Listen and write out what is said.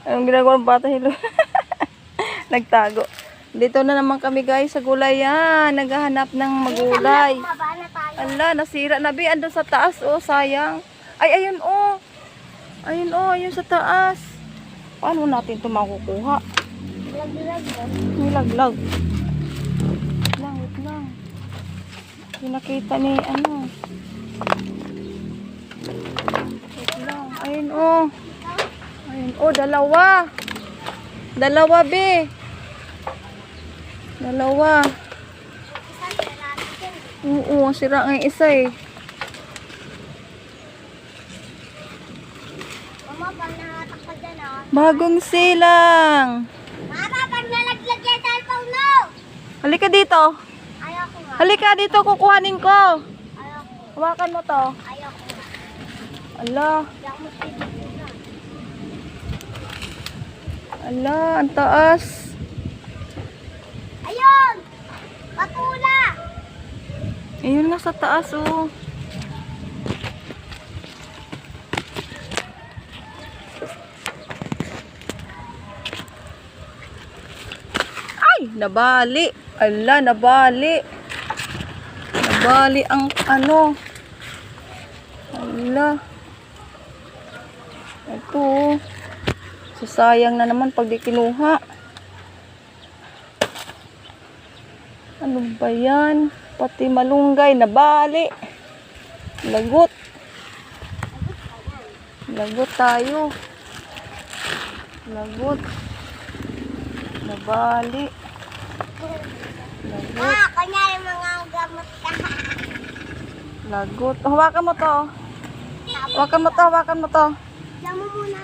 Anong ginagawa ng bata, Hilo? Nagtago. Dito na naman kami guys sa gulayan. Naghahanap ng magulay. Ala, nasira na bi. Andun sa taas, oh, sayang. Ay, ayun, oh. Ayun, oh, ayun sa taas. Paano natin ito makukuha? Nilaglag. Wait lang. Pinakita ni, ano. Wait lang. Ayun, oh. Ayun, oh, dalawa. Dalawa, be. Dalawa. Oo, sira ang isa eh. Mama, pag nakatakpa dyan, oh. Bagong silang. Mama, pag nalaglag yung cellphone mo. Halika dito. Ayoko nga. Halika dito, kukuhanin ko. Ayoko. Hawakan mo to. Ayoko nga. Ala. Hindi ako magpipigil na. Ala, ang taas. Ayun! Patula! Ayun nga sa taas, oh. Ay, nabali. Ala, nabali. Nabali ang ano. Ala. Ito, oh. Sasayang na naman pag di kinuha. Ano ba yan? Pati malunggay, nabali. Lagot. Lagot tayo. Lagot. Nabali. Lagot. Kunyari mga gamot ka. Lagot. Hawakan mo to. Hawakan mo to, hawakan mo to. Diyan mo muna.